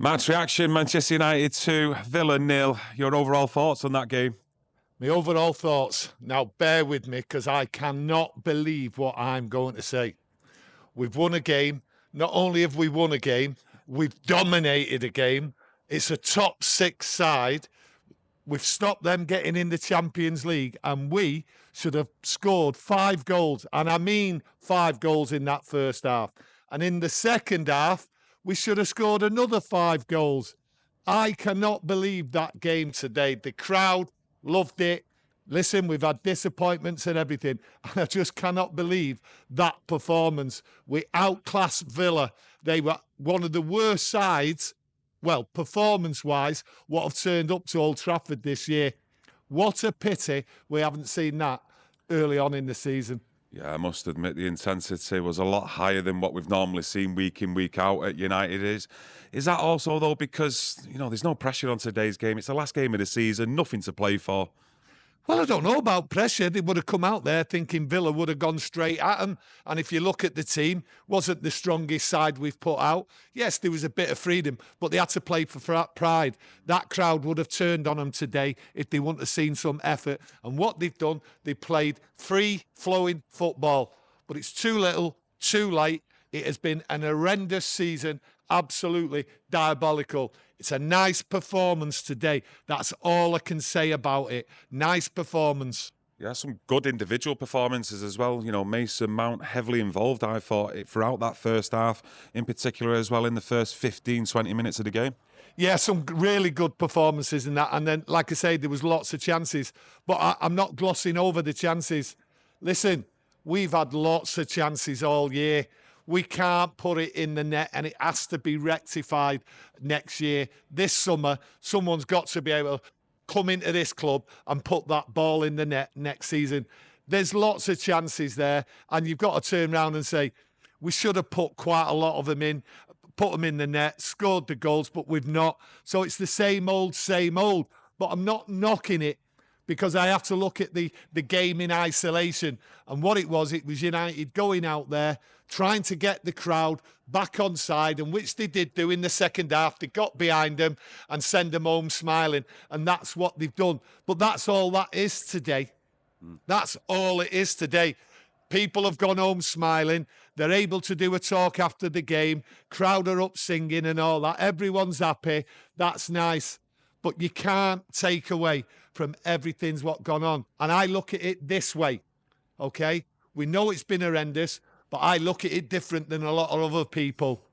Match reaction, Manchester United 2, Villa 0. Your overall thoughts on that game? My overall thoughts. Now, bear with me because I cannot believe what I'm going to say. We've won a game. Not only have we won a game, we've dominated a game. It's a top 6 side. We've stopped them getting in the Champions League, and we should have scored 5 goals. And I mean 5 goals in that first half. And in the second half, we should have scored another 5 goals. I cannot believe that game today. The crowd loved it. Listen, we've had disappointments and everything. And I just cannot believe that performance. We outclassed Villa. They were one of the worst sides, well, performance-wise, what have turned up to Old Trafford this year. What a pity we haven't seen that early on in the season. Yeah, I must admit the intensity was a lot higher than what we've normally seen week in, week out at United. Is that also, though, because, there's no pressure on today's game? It's the last game of the season, nothing to play for. Well, I don't know about pressure. They would have come out there thinking Villa would have gone straight at them. And if you look at the team, wasn't the strongest side we've put out. Yes, there was a bit of freedom, but they had to play for pride. That crowd would have turned on them today if they wouldn't have seen some effort. And what they've done, they played free-flowing football. But it's too little, too late. It has been an horrendous season, absolutely diabolical. It's a nice performance today. That's all I can say about it. Nice performance. Yeah, some good individual performances as well. Mason Mount heavily involved, I thought, throughout that first half, in particular as well in the first 15, 20 minutes of the game. Yeah, some really good performances in that. And then, like I say, there was lots of chances. But I'm not glossing over the chances. Listen, we've had lots of chances all year. We can't put it in the net, and it has to be rectified next year. This summer, someone's got to be able to come into this club and put that ball in the net next season. There's lots of chances there, and you've got to turn around and say, we should have put quite a lot of them in, put them in the net, scored the goals, but we've not. So it's the same old, same old. But I'm not knocking it, because I have to look at the game in isolation. And what it was United going out there, trying to get the crowd back on side, and which they did do in the second half. They got behind them and send them home smiling. And that's what they've done. But that's all that is today. That's all it is today. People have gone home smiling. They're able to do a talk after the game. Crowd are up singing and all that. Everyone's happy. That's nice. But you can't take away from everything's what gone on. And I look at it this way, okay? We know it's been horrendous, but I look at it different than a lot of other people.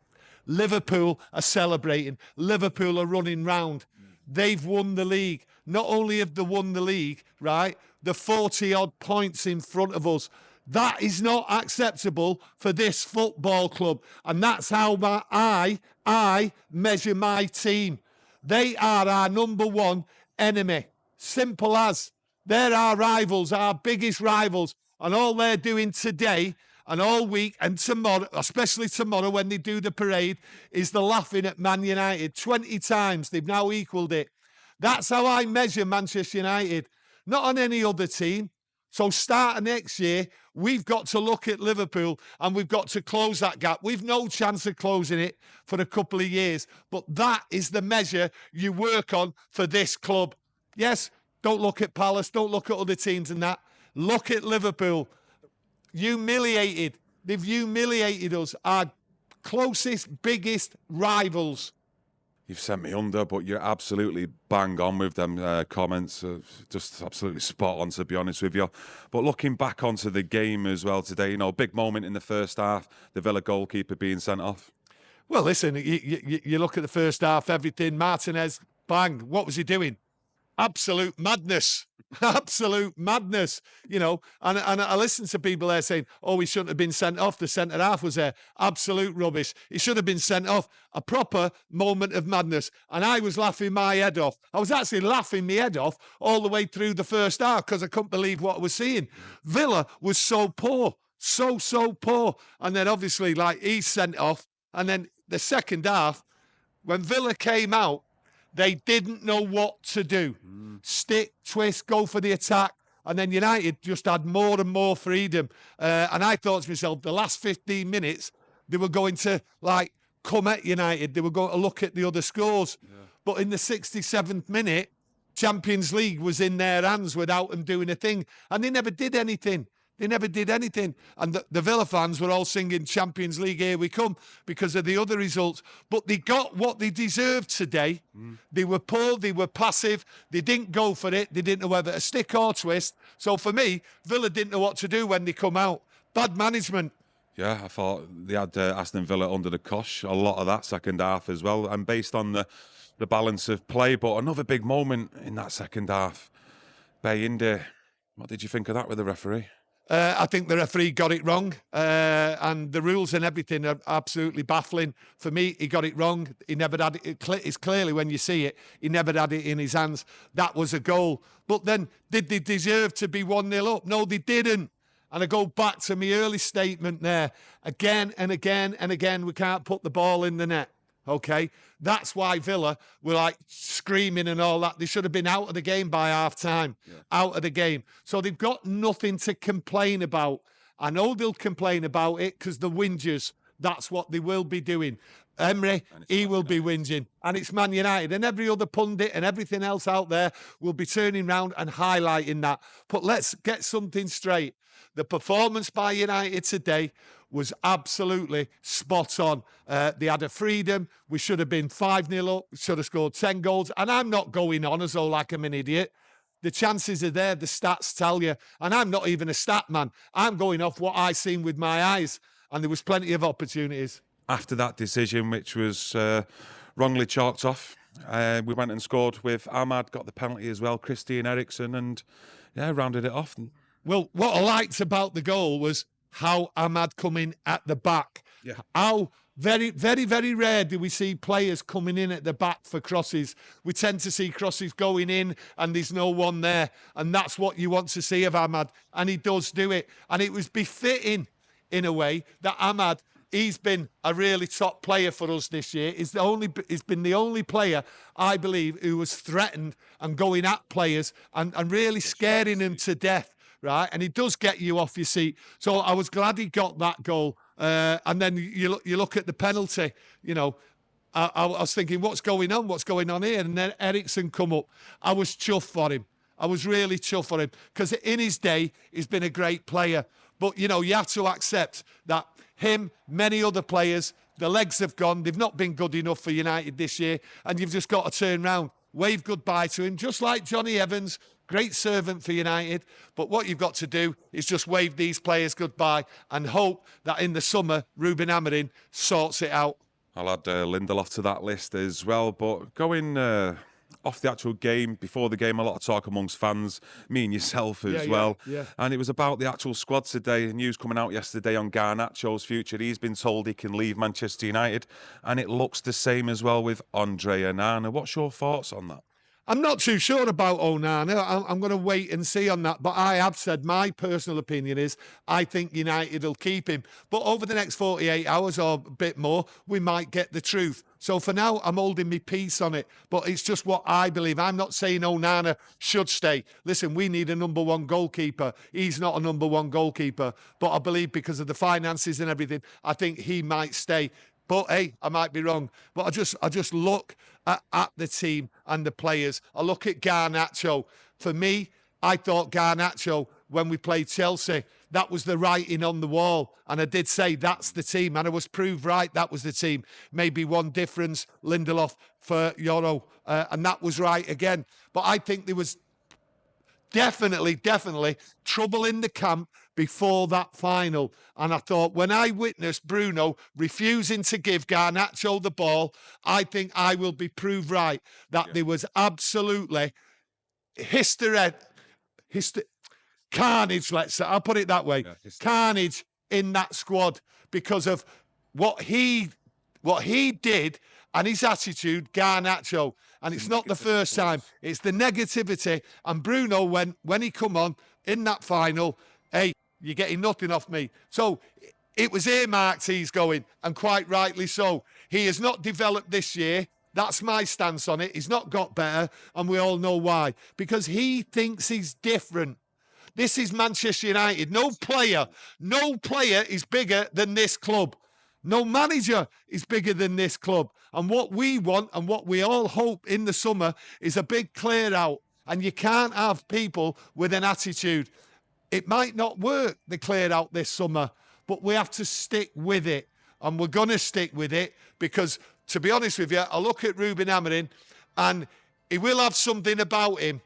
Liverpool are celebrating. Liverpool are running round. They've won the league. Not only have they won the league, right, the 40-odd points in front of us. That is not acceptable for this football club. And that's how I measure my team. They are our number one enemy. Simple as. They're our rivals, our biggest rivals. And all they're doing today and all week and tomorrow, especially tomorrow when they do the parade, is they're laughing at Man United. 20 times they've now equalled it. That's how I measure Manchester United, not on any other team. So starting next year, we've got to look at Liverpool and we've got to close that gap. We've no chance of closing it for a couple of years. But that is the measure you work on for this club. Yes, don't look at Palace, don't look at other teams and that. Look at Liverpool. Humiliated. They've humiliated us, our closest, biggest rivals. You've sent me under, but you're absolutely bang on with them comments. Just absolutely spot on, to be honest with you. But looking back onto the game as well today, big moment in the first half, the Villa goalkeeper being sent off. Well, listen, you look at the first half, everything. Martinez, bang, what was he doing? Absolute madness. Absolute madness, And I listen to people there saying, oh, he shouldn't have been sent off. The centre-half was there. Absolute rubbish. He should have been sent off. A proper moment of madness. And I was laughing my head off. I was actually laughing my head off all the way through the first half because I couldn't believe what I was seeing. Villa was so poor. So poor. And then obviously, he's sent off. And then the second half, when Villa came out, they didn't know what to do. Stick, twist, go for the attack. And then United just had more and more freedom. And I thought to myself, the last 15 minutes, they were going to, come at United. They were going to look at the other scores. Yeah. But in the 67th minute, Champions League was in their hands without them doing a thing. And they never did anything. They never did anything. And the Villa fans were all singing Champions League, here we come, because of the other results. But they got what they deserved today. They were poor, they were passive, they didn't go for it, they didn't know whether to stick or twist. So for me, Villa didn't know what to do when they come out. Bad management. Yeah, I thought they had Aston Villa under the cosh, a lot of that second half as well. And based on the balance of play, but another big moment in that second half. Bayinde, what did you think of that with the referee? I think the referee got it wrong, and the rules and everything are absolutely baffling. For me, he got it wrong. He never had it. It's clearly, when you see it, he never had it in his hands. That was a goal. But then, did they deserve to be 1-0 up? No, they didn't. And I go back to my early statement there. Again and again and again, we can't put the ball in the net. Okay, that's why Villa were like screaming and all that. They should have been out of the game by half time, out of the game. So they've got nothing to complain about. I know they'll complain about it because the whingers, that's what they will be doing. Emery, he will be whinging. And it's Man United, and every other pundit and everything else out there will be turning round and highlighting that. But let's get something straight. The performance by United today was absolutely spot on. They had a freedom. We should have been 5-0 up. We should have scored 10 goals. And I'm not going on as though like I'm an idiot. The chances are there. The stats tell you. And I'm not even a stat man. I'm going off what I seen with my eyes. And there was plenty of opportunities. After that decision, which was wrongly chalked off, we went and scored with Ahmad, got the penalty as well, Christian Eriksen, and rounded it off. Well, what I liked about the goal was how Ahmad come in at the back. Yeah. How very, very, very rare do we see players coming in at the back for crosses. We tend to see crosses going in and there's no one there. And that's what you want to see of Ahmad. And he does do it. And it was befitting, in a way, that Ahmad, he's been a really top player for us this year. He's been the only player, I believe, who was threatened and going at players and really scaring them to death. Right, and he does get you off your seat. So I was glad he got that goal. And then you look at the penalty. You know, I was thinking, what's going on? What's going on here? And then Eriksen come up. I was chuffed for him. I was really chuffed for him because in his day, he's been a great player. But you know, you have to accept that him, many other players, the legs have gone. They've not been good enough for United this year, and you've just got to turn round, wave goodbye to him, just like Johnny Evans. Great servant for United, but what you've got to do is just wave these players goodbye and hope that in the summer, Ruben Amorim sorts it out. I'll add Lindelof to that list as well, but going off the actual game, before the game, a lot of talk amongst fans, me and yourself as well. Yeah. And it was about the actual squad today. News coming out yesterday on Garnacho's future. He's been told he can leave Manchester United, and it looks the same as well with Andre Onana. What's your thoughts on that? I'm not too sure about Onana. I'm going to wait and see on that. But I have said my personal opinion is I think United will keep him. But over the next 48 hours or a bit more, we might get the truth. So for now, I'm holding my peace on it. But it's just what I believe. I'm not saying Onana should stay. Listen, we need a number one goalkeeper. He's not a number one goalkeeper. But I believe because of the finances and everything, I think he might stay. But hey, I might be wrong. But I just look at the team and the players. I look at Garnacho. For me, I thought Garnacho, when we played Chelsea, that was the writing on the wall. And I did say that's the team. And I was proved right, that was the team. Maybe one difference, Lindelof for Euro. And that was right again. But I think there was definitely trouble in the camp before that final. And I thought when I witnessed Bruno refusing to give Garnacho the ball, I think I will be proved right that there was absolutely carnage, let's say. I'll put it that way. Carnage in that squad because of what he did and his attitude, Garnacho. And it's not the first time. It's the negativity. And Bruno, when he come on in that final, hey, you're getting nothing off me. So it was earmarked he's going, and quite rightly so. He has not developed this year. That's my stance on it. He's not got better, and we all know why. Because he thinks he's different. This is Manchester United. No player is bigger than this club. No manager is bigger than this club. And what we want and what we all hope in the summer is a big clear out. And you can't have people with an attitude. It might not work, the clear out this summer, but we have to stick with it. And we're going to stick with it because, to be honest with you, I look at Ruben Amorim and he will have something about him,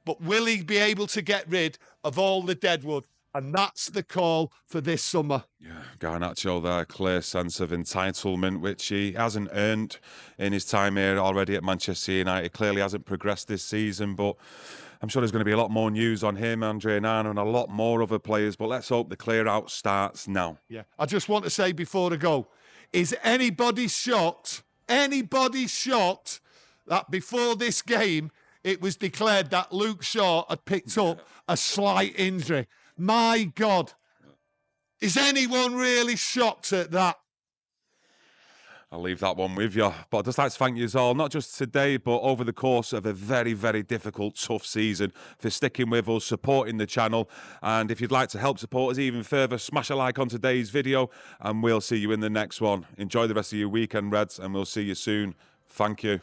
but will he be able to get rid of all the deadwood? And that's the call for this summer. Yeah, Garnacho there, clear sense of entitlement, which he hasn't earned in his time here already at Manchester United. Clearly hasn't progressed this season, but I'm sure there's going to be a lot more news on him, Andre Nana, and a lot more other players. But let's hope the clear out starts now. Yeah, I just want to say before I go, is anybody shocked that before this game it was declared that Luke Shaw had picked up a slight injury? My God, is anyone really shocked at that? I'll leave that one with you. But I'd just like to thank you all, not just today, but over the course of a very, very difficult, tough season, for sticking with us, supporting the channel. And if you'd like to help support us even further, smash a like on today's video, and we'll see you in the next one. Enjoy the rest of your weekend, Reds, and we'll see you soon. Thank you.